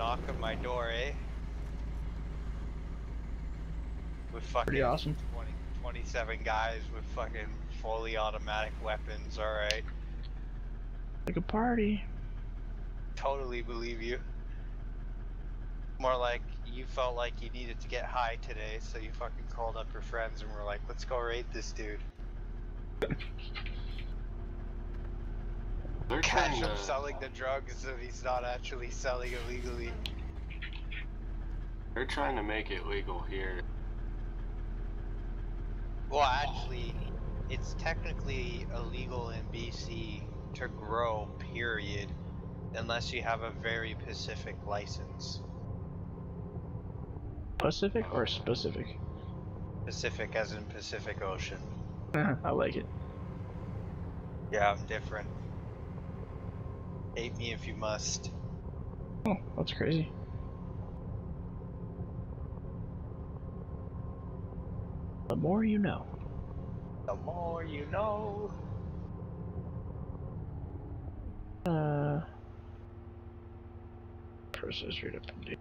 knock on my door, eh? With fucking Pretty awesome. 27 guys with fucking fully automatic weapons, alright. Like a party. Totally believe you. More like you felt like you needed to get high today, so you fucking called up your friends and were like, let's go raid this dude. They're Catch trying him to... selling the drugs that he's not actually selling illegally. They're trying to make it legal here. Well, actually, it's technically illegal in BC to grow, period, unless you have a very Pacific license. Pacific or specific? Pacific as in Pacific Ocean. I like it. Yeah, I'm different. Hate me if you must. Oh, that's crazy. The more you know. The more you know. Process rate up and down.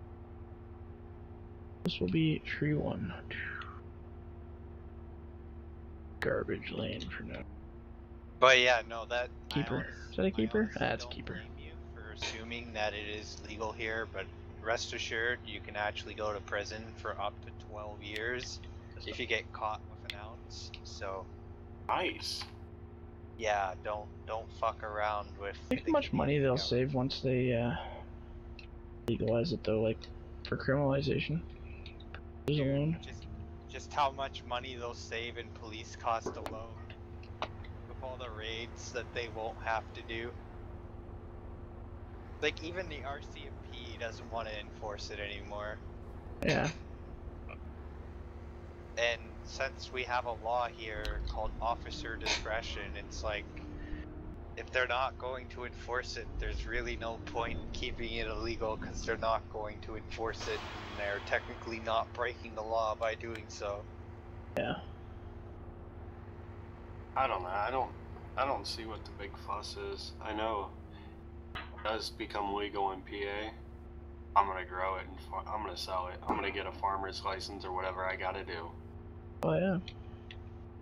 This will be tree 1. Garbage lane for now. But yeah, no, that Keeper. Is that a keeper? That's a keeper. Blame you for assuming that it is legal here, but rest assured, you can actually go to prison for up to 12 years if you get caught with an ounce. So Nice. yeah, don't fuck around with. Think how much money they'll save once they legalize it, though, like for criminalization. Dude, just how much money they'll save in police cost alone. With all the raids that they won't have to do. Like, even the RCMP doesn't want to enforce it anymore. Yeah. And since we have a law here called officer discretion, it's like, if they're not going to enforce it, there's really no point in keeping it illegal because they're not going to enforce it, and they're technically not breaking the law by doing so. Yeah. I don't know. I don't see what the big fuss is. I know it does become legal in PA. I'm gonna grow it and I'm gonna sell it. I'm gonna get a farmer's license or whatever I gotta do. Oh yeah.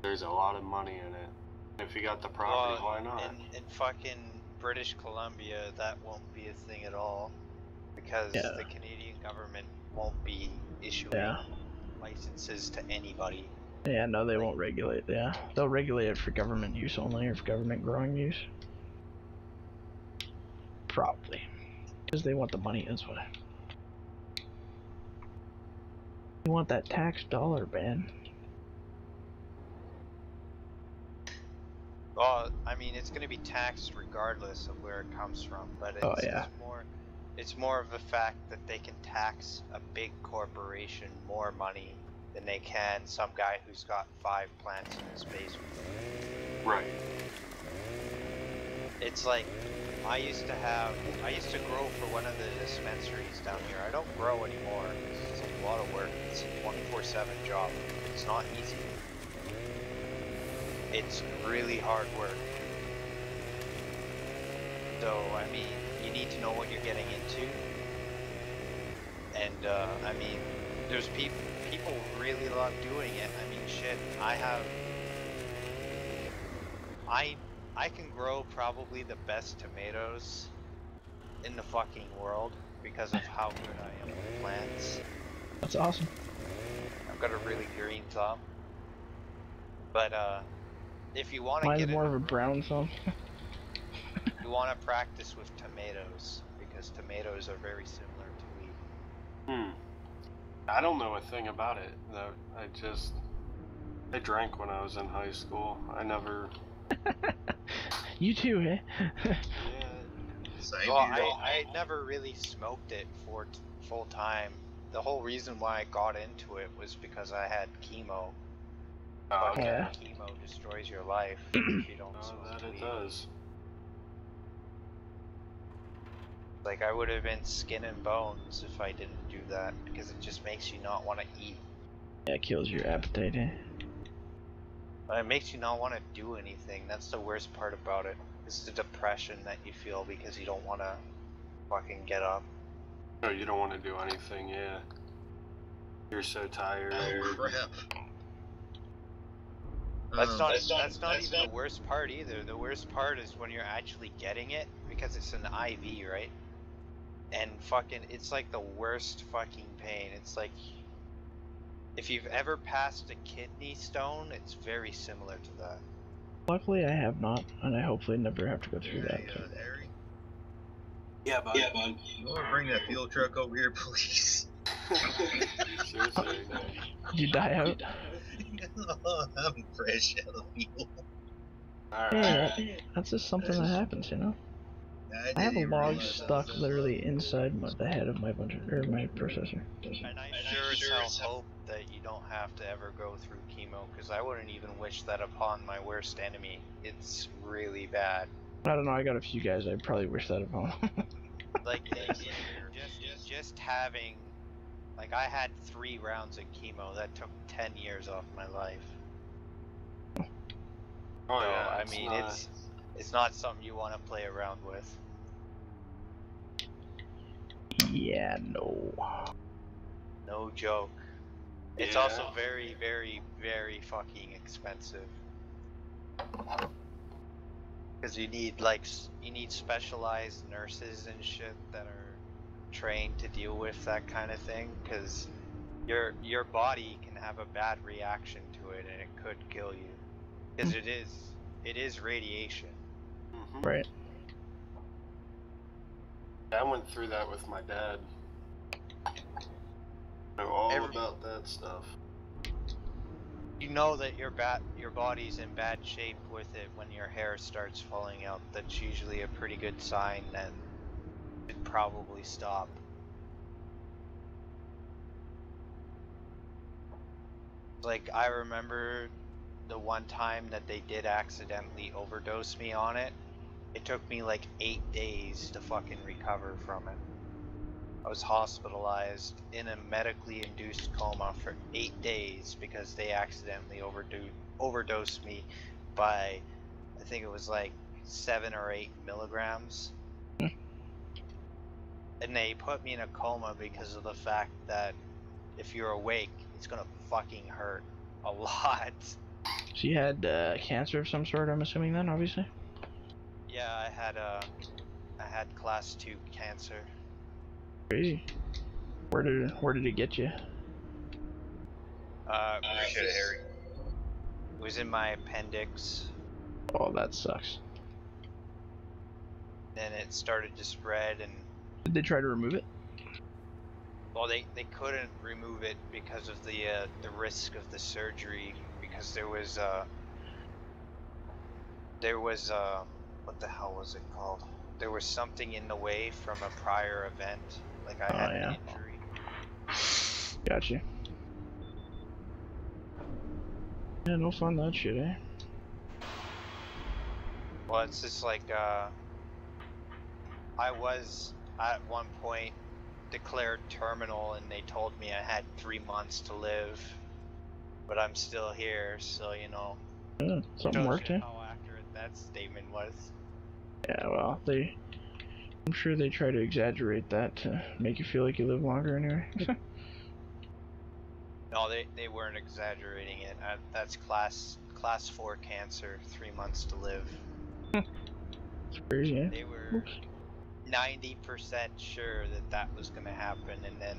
There's a lot of money in it. If you got the property, why not? In fucking British Columbia, that won't be a thing at all. Because the Canadian government won't be issuing licenses to anybody. Yeah, no, they won't regulate. Yeah, they'll regulate it for government use only, or for government growing use. Probably, because they want the money. That's why. They want that tax dollar, man. Well, I mean, it's going to be taxed regardless of where it comes from, but it's more of the fact that they can tax a big corporation more money than they can some guy who's got 5 plants in his basement. Right. It's like, I used to grow for one of the dispensaries down here. I don't grow anymore. It's a lot of work. It's a 24/7 job. It's not easy. It's really hard work. So, I mean, you need to know what you're getting into. And, I mean, there's people really love doing it. I mean, shit, I can grow probably the best tomatoes in the fucking world because of how good I am with plants. That's awesome. I've got a really green thumb. But, if you want to Mine's more of a brown thumb. You want to practice with tomatoes, because tomatoes are very similar to weed. I don't know a thing about it. I drank when I was in high school. I never... You too, eh? Yeah. Well, I never really smoked it for full time. The whole reason why I got into it was because I had chemo. Oh, okay. Yeah. Chemo destroys your life if you don't smoke that weed. it does. Like, I would have been skin and bones if I didn't do that, because it just makes you not want to eat. Yeah, it kills your appetite, eh? It makes you not want to do anything. That's the worst part about it. It's the depression that you feel because you don't want to fucking get up. No, you don't want to do anything, yeah. You're so tired. Oh, crap. That's not even the worst part either. The worst part is when you're actually getting it, because it's an IV, right? And fucking, it's like the worst fucking pain. It's like, if you've ever passed a kidney stone, it's very similar to that. Luckily, I have not, and I hopefully never have to go through that. Harry? Yeah, bud. Yeah, bud. You want to bring that fuel truck over here, please? Sure thing. Did you die out? I'm fresh out of fuel. Hey, that's just something that happens, you know? I have a log stuck literally inside the head of my my processor. And I sure as hell hope that you don't have to ever go through chemo, because I wouldn't even wish that upon my worst enemy. It's really bad. I don't know, I got a few guys I'd probably wish that upon. Like, just having, like, I had 3 rounds of chemo that took 10 years off my life. Oh, So, yeah, I mean, it's not something you want to play around with. Yeah, no. No joke. It's Yeah. also very, very, very fucking expensive. Because you need specialized nurses and shit that are trained to deal with that kind of thing. Because your body can have a bad reaction to it, and it could kill you. Because it is radiation. Mm-hmm. Right. I went through that with my dad. I know all about that stuff. You know that your body's in bad shape with it when your hair starts falling out. That's usually a pretty good sign that it should probably stop. Like, I remember the one time that they did accidentally overdose me on it. It took me like 8 days to fucking recover from it. I was hospitalized in a medically induced coma for 8 days because they accidentally overdosed me by, I think it was like 7 or 8 milligrams. And they put me in a coma because of the fact that if you're awake, it's gonna fucking hurt a lot. So you had cancer of some sort, I'm assuming then, obviously? Yeah, I had class 2 cancer. Crazy. Where did it get you? Appreciate it, Harry. It was in my appendix. Oh, that sucks. Then it started to spread, and Did they try to remove it? well, they couldn't remove it because of the risk of the surgery, because there was what the hell was it called? There was something in the way from a prior event, like I had an injury. Gotcha. Yeah, no fun that shit, eh? Well, it's just like I was at one point declared terminal, and they told me I had 3 months to live, but I'm still here, so you know. Yeah, something worked, eh? How accurate that statement was. Yeah, well, I'm sure they try to exaggerate that to make you feel like you live longer anyway. No, they weren't exaggerating it. That's class 4 cancer, 3 months to live. It's crazy, eh? They were 90% sure that that was going to happen, and then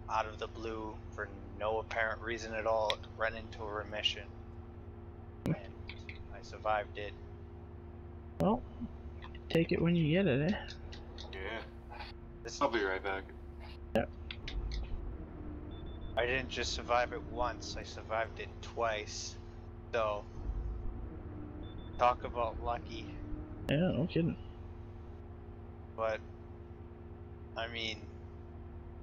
out of the blue, for no apparent reason at all, it ran into a remission. And I survived it. Well, take it when you get it, eh? Yeah. I'll be right back. Yeah. I didn't just survive it once, I survived it twice. So, talk about lucky. Yeah, no kidding. But, I mean,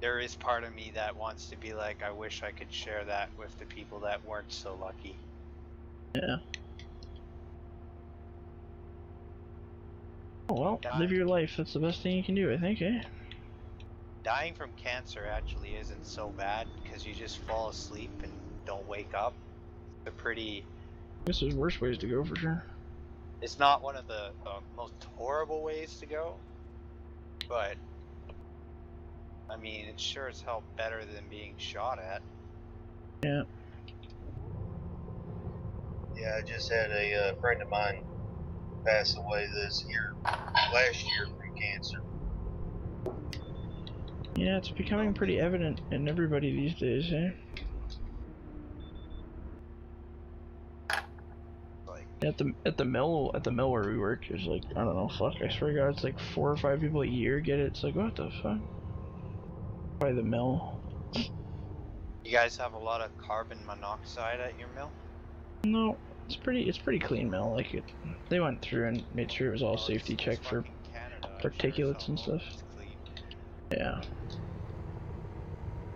there is part of me that wants to be like, I wish I could share that with the people that weren't so lucky. Yeah. Oh, well, live your life. That's the best thing you can do, I think, eh? Dying from cancer actually isn't so bad, because you just fall asleep and don't wake up. It's a pretty... I guess there's worse ways to go, for sure. It's not one of the most horrible ways to go, but I mean, it's sure as hell better than being shot at. Yeah. Yeah, I just had a friend of mine pass away last year from cancer. Yeah, it's becoming pretty evident in everybody these days, eh? Like, At the mill where we work, there's like, I don't know, fuck, I swear to God, it's like 4 or 5 people a year get it. It's like, what the fuck? By the mill. you guys have a lot of carbon monoxide at your mill? No, it's pretty clean mill. Like they went through and made sure it was all Well, safety it's checked for fucking Canada. I'm sure as particulates and hell stuff. it's clean. Yeah.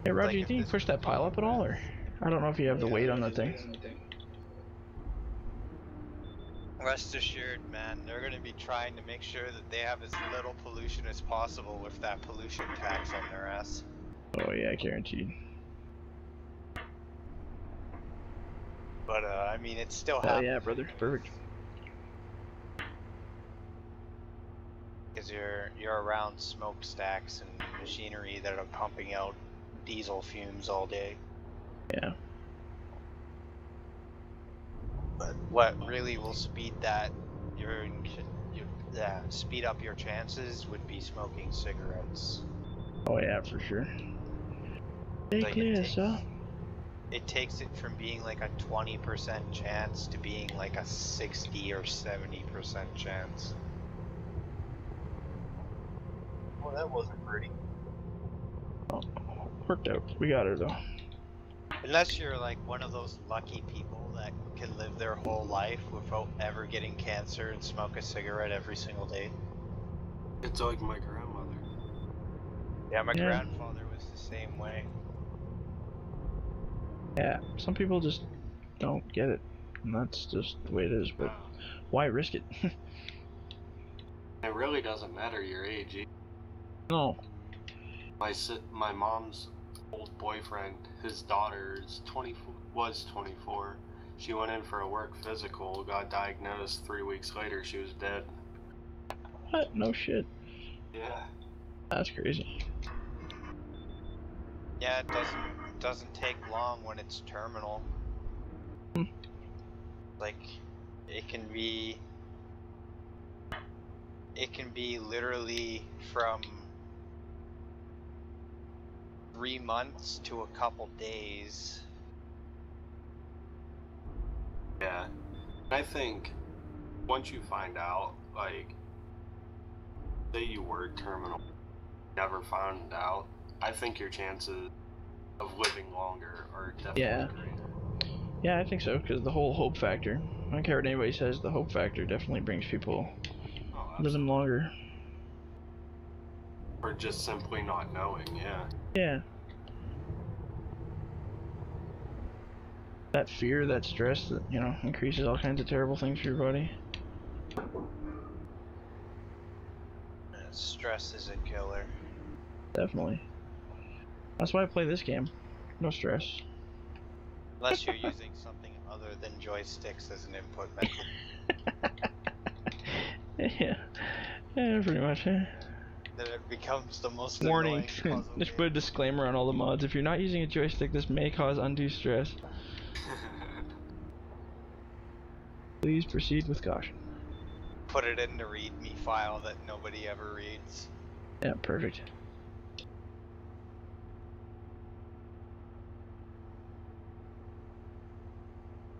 Hey Roger, Like, you if think you this push that was pile up at all, or I don't know if you have the weight on that thing. Rest assured, man, they're going to be trying to make sure that they have as little pollution as possible with that pollution tax on their ass. Oh yeah, guaranteed. But, I mean, it's still Hell happening. yeah, brother. Perfect. Because you're around smokestacks and machinery that are pumping out diesel fumes all day. Yeah. But what really will speed that, speed up your chances would be smoking cigarettes. Oh yeah, for sure. Stay Like, clear, sir. it takes it from being like a 20% chance to being like a 60 or 70% chance. Well, that wasn't pretty. Oh, worked out. We got her though. Unless you're like one of those lucky people that can live their whole life without ever getting cancer and smoke a cigarette every single day. It's like my grandmother. Yeah, my Yeah. grandfather was the same way. Yeah, some people just don't get it, and that's just the way it is. But why risk it? It really doesn't matter your age. No. My mom's old boyfriend, his daughter was 24. She went in for a work physical, got diagnosed. 3 weeks later, she was dead. What? No shit. Yeah. That's crazy. Yeah, it doesn't take long when it's terminal. Like, it can be literally from 3 months to a couple days. Yeah. I think once you find out, like, say you were terminal, never found out, I think your chances of living longer are definitely greater. Yeah, I think so, because the whole hope factor. I don't care what anybody says, the hope factor definitely brings people living longer. Or just simply not knowing, yeah. Yeah. That fear, that stress, that, you know, increases all kinds of terrible things for your body. Stress is a killer. Definitely. That's why I play this game. No stress. Unless you're using something other than joysticks as an input method. Yeah. Yeah, pretty much, yeah. Then it becomes the most Warning. annoying puzzle Let's game. put a disclaimer on all the mods. If you're not using a joystick, this may cause undue stress. Please proceed with caution. Put it in the readme file that nobody ever reads. Yeah, perfect.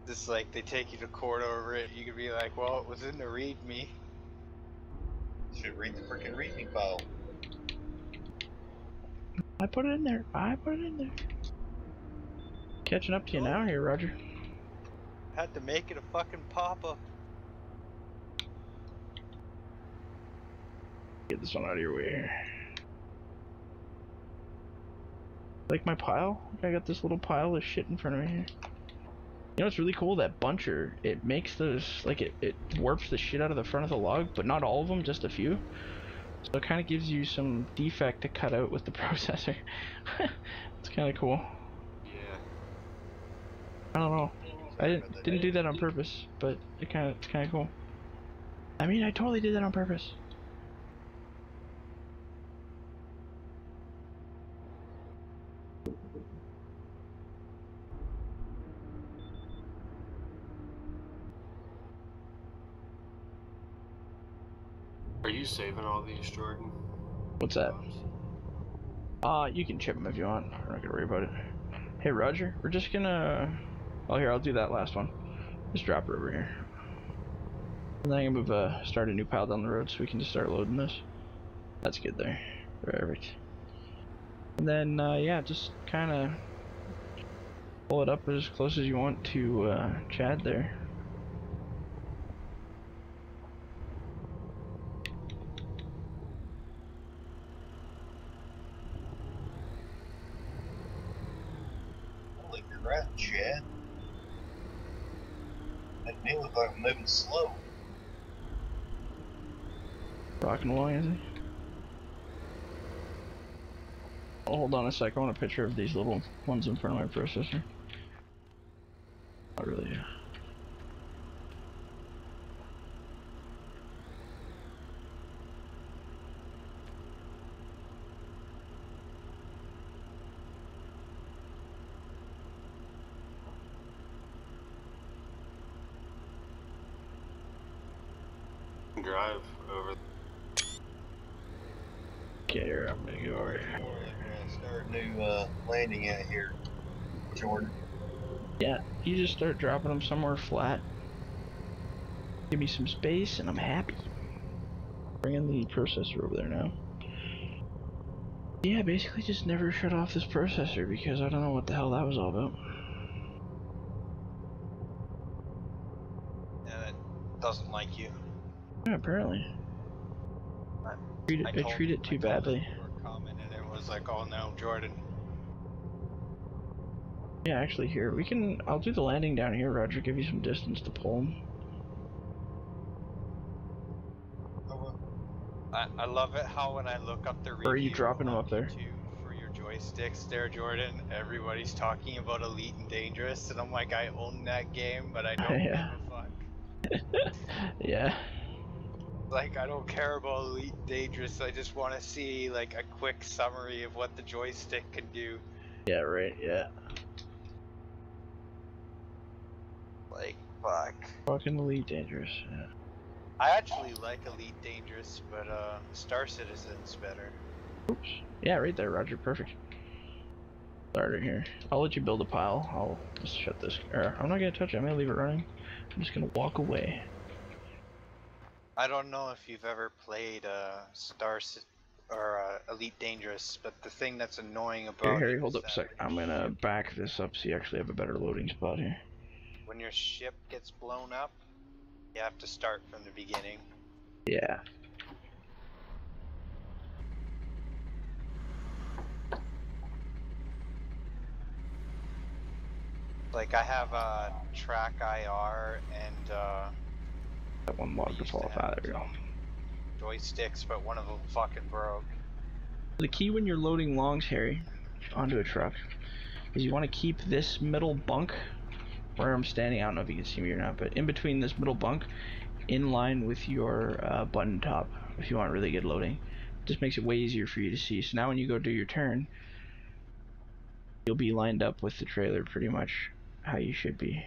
Just like they take you to court over it, you could be like, well, it was in the readme. Should read the freaking readme file. I put it in there. I put it in there. Catching up to you now here, Roger. Had to make it a fucking pop-up. Get this one out of your way. Like my pile? I got this little pile of shit in front of me here. You know what's really cool? That buncher, it makes those, like it warps the shit out of the front of the log, but not all of them, just a few. So it kind of gives you some defect to cut out with the processor. It's kind of cool. Yeah. I don't know. I didn't do that on purpose, but it's kind of cool. I mean, I totally did that on purpose. Are you saving all these, Jordan? What's that? You can chip them if you want. I'm not gonna worry about it. Hey, Roger, we're just gonna... Oh, here, I'll do that last one. Just drop it over here. And then I'm gonna move, start a new pile down the road so we can just start loading this. That's good there. Perfect. And then, yeah, just kind of pull it up as close as you want to, Chad there. Holy crap, Chad. Make me look like I'm moving slow. Rocking along, is he? Oh, hold on a sec, I want a picture of these little ones in front of my processor. Not really, yeah. Drive over. Okay, here, I'm gonna go over here. We're gonna start a new landing out here, Jordan. Yeah, you just start dropping them somewhere flat. Give me some space and I'm happy. Bringing the processor over there now. Yeah, basically just never shut off this processor because I don't know what the hell that was all about. And it doesn't like you. Yeah, apparently. I treat it too badly. You were coming and it was like, oh no, Jordan. Yeah, actually here, I'll do the landing down here, Roger, give you some distance to pull them. I love it how when I look up the review Or are you dropping them on up there? YouTube for your joysticks there, Jordan, everybody's talking about Elite and Dangerous, and I'm like, I own that game, but I don't Yeah. give a fuck. Yeah. Like, I don't care about Elite and Dangerous, I just want to see, like, a quick summary of what the joystick can do. Yeah, right, yeah. Like, fuck. Fucking Elite Dangerous, yeah. I actually like Elite Dangerous, but, Star Citizen's better. Oops. Yeah, right there, Roger, perfect. Starter here. I'll let you build a pile. I'll just shut this. I'm not gonna touch it, I'm gonna leave it running. I'm just gonna walk away. I don't know if you've ever played Elite Dangerous, but the thing that's annoying about Here, Harry, it hold is up a that sec. I'm gonna back this up so you actually have a better loading spot here. when your ship gets blown up, you have to start from the beginning. Yeah. Like, I have a track IR and That one log to fall off. Ah, there we go. joysticks, but one of them fucking broke. The key when you're loading longs, Harry, onto a truck, is you want to keep this middle bunk where I'm standing. I don't know if you can see me or not, but in between this middle bunk, in line with your button top, if you want really good loading. It just makes it way easier for you to see. So now when you go do your turn, you'll be lined up with the trailer pretty much how you should be.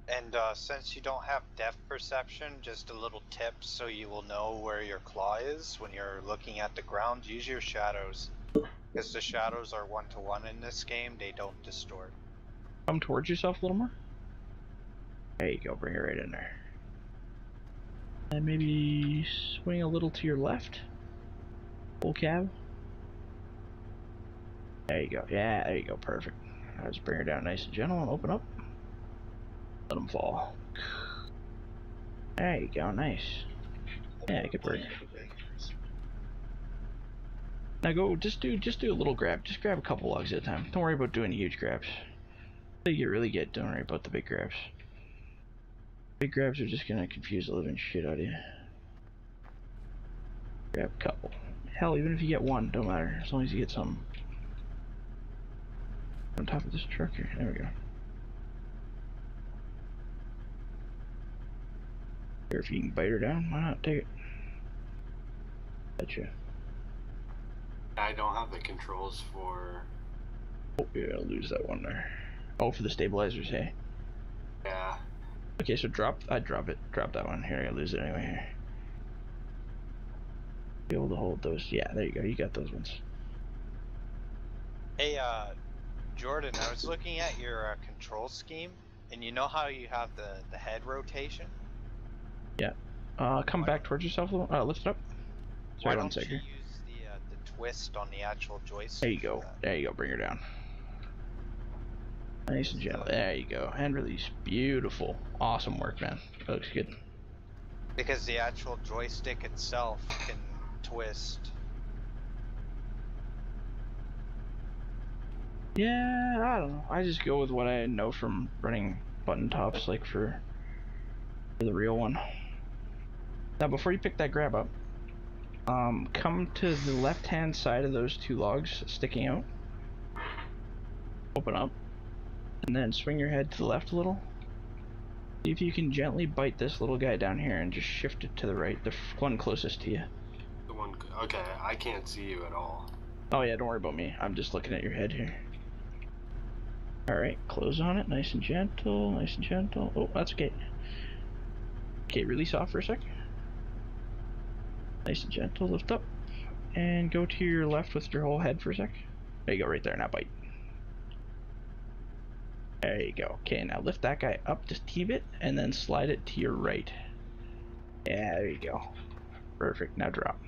And since you don't have depth perception, just a little tip so you will know where your claw is when you're looking at the ground, use your shadows. Because the shadows are 1-to-1 in this game, they don't distort. Come towards yourself a little more. There you go, bring it right in there. And maybe swing a little to your left. Full cab. There you go. Yeah, there you go. Perfect. Now just bring her down nice and gentle and open up. Let them fall. There you go. Nice. Yeah, good work. Now go. Just do a little grab. Just grab a couple logs at a time. Don't worry about doing huge grabs. Until you really get. Don't worry about the big grabs. Big grabs are just gonna confuse the living shit out of you. Grab a couple. Hell, even if you get one, don't matter. As long as you get some. On top of this truck here. There we go. Or if you can bite her down, why not? Take it. Betcha. I don't have the controls for Oh, you're gonna lose that one there. Oh, for the stabilizers, hey? Yeah. Okay, so I'd drop it. Drop that one. Here, I gotta lose it anyway here. Be able to hold those. Yeah, there you go. You got those ones. Hey, Jordan, I was looking at your control scheme, and you know how you have the head rotation? Yeah. Come back towards yourself a little. Lift it up. Sorry, Why one don't you second. use the twist on the actual joystick? There you go. There you go. Bring her down. Nice and gentle. There you go. Hand release. Beautiful. Awesome work, man. That looks good. Because the actual joystick itself can twist. Yeah, I don't know. I just go with what I know from running button tops, like for the real one. Now, before you pick that grab up, come to the left-hand side of those two logs sticking out. Open up, and then swing your head to the left a little. See if you can gently bite this little guy down here and just shift it to the right, the one closest to you. The one. Okay, I can't see you at all. Oh yeah, don't worry about me. I'm just looking at your head here. Alright, close on it, nice and gentle, nice and gentle. Oh, that's okay. Okay, release off for a sec. Nice and gentle, lift up. And go to your left with your whole head for a sec. There you go, right there, now bite. There you go. Okay, now lift that guy up just a teeny bit, and then slide it to your right. Yeah, there you go. Perfect, now drop.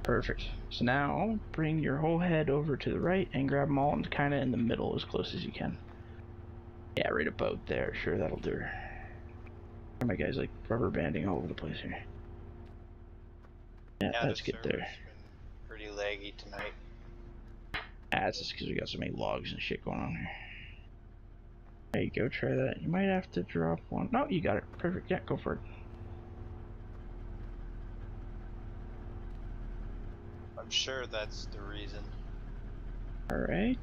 Perfect. So now, bring your whole head over to the right and grab them all and kind of in the middle as close as you can. Yeah, right about there. Sure, that'll do her. My guy's like rubber banding all over the place here. Yeah, let's get there. Been pretty laggy tonight. That's just because we got so many logs and shit going on here. There you go, try that. You might have to drop one. No, you got it. Perfect. Yeah, go for it. I'm sure that's the reason. Alright.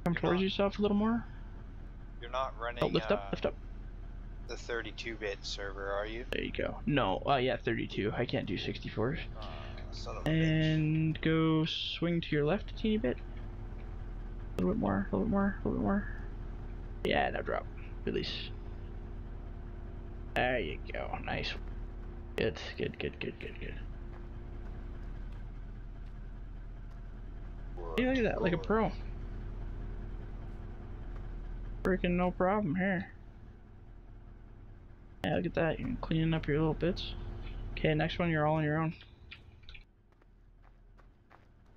Come towards yourself a little more. You're not running Oh, lift up, lift up. the 32-bit server, are you? There you go. No, yeah, 32. I can't do 64s. Son of a And go swing to your left a teeny bit. A little bit more, a little bit more, a little bit more. Yeah, now drop. Release. There you go. Nice. Good, good, good, good, good, good. Yeah, look at that, like a pro. Freaking no problem here. Yeah, look at that. You're cleaning up your little bits. Okay, next one, you're all on your own.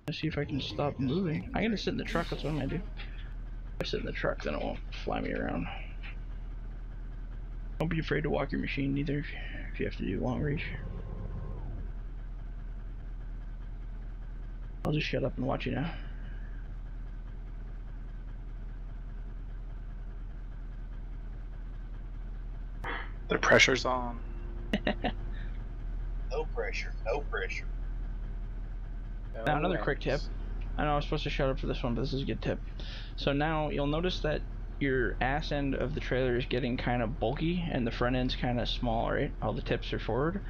Let's see if I can stop moving. I'm gonna sit in the truck, that's what I'm gonna do. If I sit in the truck, then it won't fly me around. Don't be afraid to walk your machine either if you have to do long reach. I'll just shut up and watch you now. The pressure's on. No pressure, no pressure. Now another quick tip. I know I was supposed to shut up for this one, but this is a good tip. So now you'll notice that your ass end of the trailer is getting kind of bulky and the front end's kind of small, right? All the tips are forward.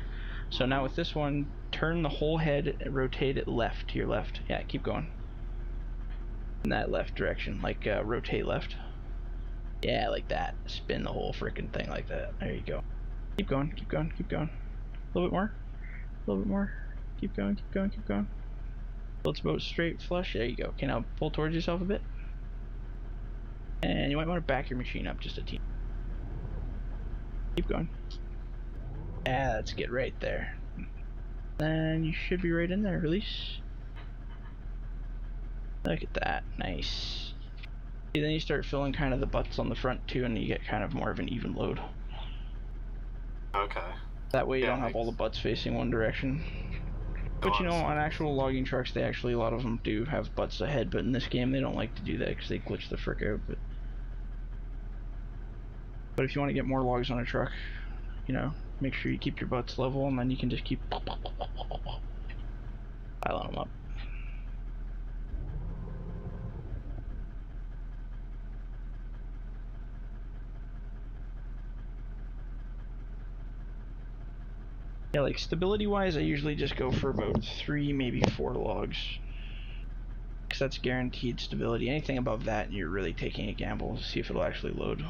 So now with this one, turn the whole head and rotate it left to your left. Yeah, keep going. In that left direction, like rotate left. Yeah, like that. Spin the whole freaking thing like that. There you go. Keep going, keep going, keep going. A little bit more. A little bit more. Keep going, keep going, keep going. So it's about straight flush. There you go. Okay, now pull towards yourself a bit. And you might want to back your machine up just a teeny. Keep going. Yeah, that's good right there. Then you should be right in there. Release. Look at that. Nice. See, then you start filling kind of the butts on the front too, and you get kind of more of an even load. Okay. That way you don't have all the butts facing one direction. But you know, on actual logging trucks, they actually, a lot of them do have butts ahead, but in this game they don't like to do that because they glitch the frick out. But if you want to get more logs on a truck, you know, make sure you keep your butts level, and then you can just keep piling them up. Yeah, like stability wise, I usually just go for about 3, maybe 4 logs. because that's guaranteed stability. Anything above that, you're really taking a gamble to see if it'll actually load.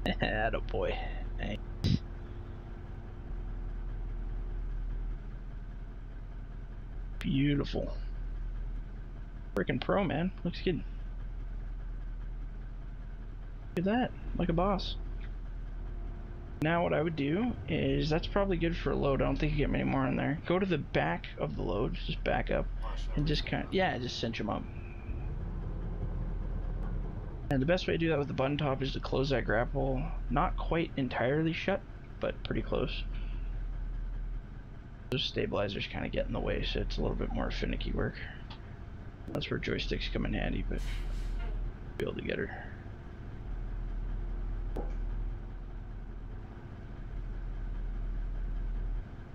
Attaboy. Nice. Beautiful. Freaking pro, man. Looks good. Look at that. Like a boss. Now what I would do is, that's probably good for a load. I don't think you get many more in there. Go to the back of the load. Just back up. And just kind of, yeah, just cinch them up. And the best way to do that with the button top is to close that grapple. Not quite entirely shut, but pretty close. Those stabilizers kind of get in the way, so it's a little bit more finicky work. That's where joysticks come in handy, but be able to get her.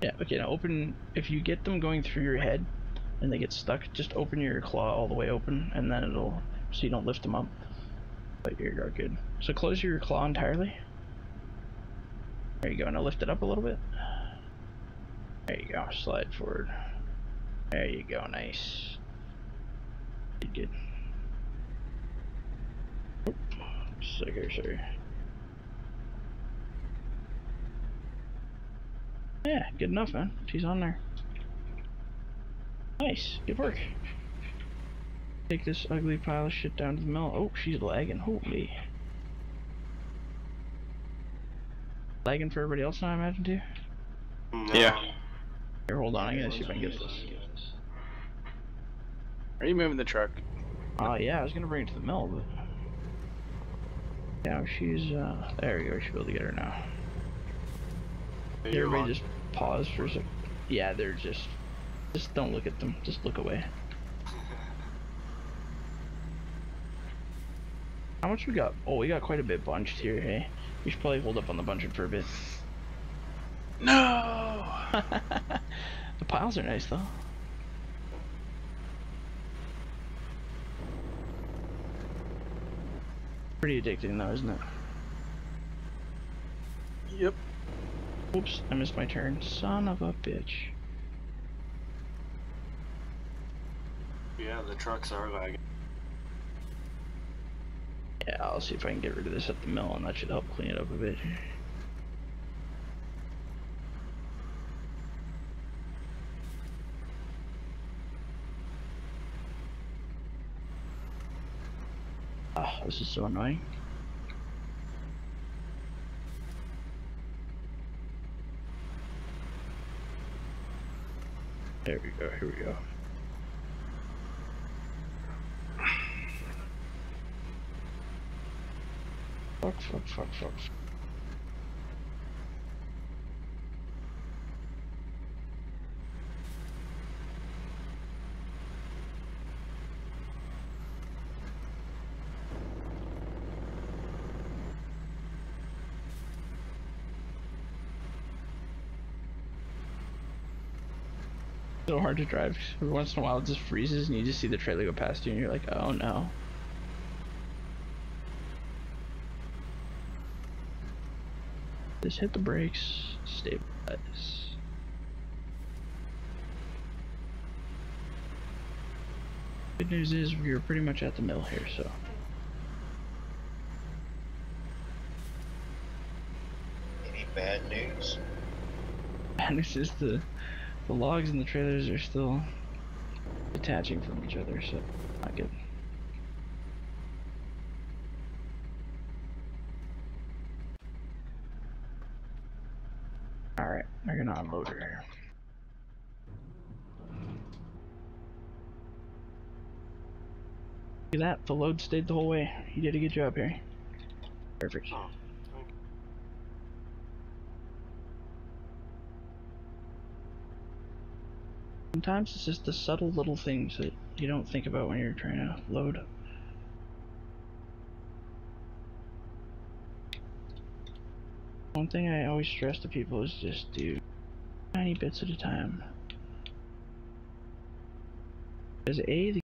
Yeah, okay, now open, if you get them going through your head and they get stuck, just open your claw all the way open, and then it'll, so you don't lift them up. But you're good. So close your claw entirely. There you go, now lift it up a little bit. There you go, slide forward. There you go, nice. Good. Oop, sorry. Yeah, good enough, man. She's on there. Nice, good work. Take this ugly pile of shit down to the mill. Oh, she's lagging. Holy. Lagging for everybody else now, I imagine, too? No. Yeah. Here, hold on. I gotta see if I can get this. Are you moving the truck? Yeah, I was gonna bring it to the mill, but... Yeah, she's, there we go. We should be able to get her now. Everybody just pause for a sec. Yeah, they're just don't look at them. Just look away. How much we got? Oh, we got quite a bit bunched here, hey? We should probably hold up on the bunching for a bit. No! The piles are nice, though. Pretty addicting, though, isn't it? Yep. Oops, I missed my turn. Son of a bitch. Yeah, the trucks are lagging. Yeah, I'll see if I can get rid of this at the mill, and that should help clean it up a bit. Ah, this is so annoying. There we go, here we go. Fuck. So hard to drive. Every once in a while it just freezes and you just see the trailer go past you and you're like, oh no. Just hit the brakes, stabilize. Good news is we're pretty much at the mill here, so. Any bad news? And it's just the logs and the trailers are still detaching from each other, so not good. Alright, we're gonna unload her here. Look at that, the load stayed the whole way. You did a good job, Harry. Perfect. Oh, thank you. Sometimes it's just the subtle little things that you don't think about when you're trying to load. One thing I always stress to people is just do tiny bits at a time. Because A, the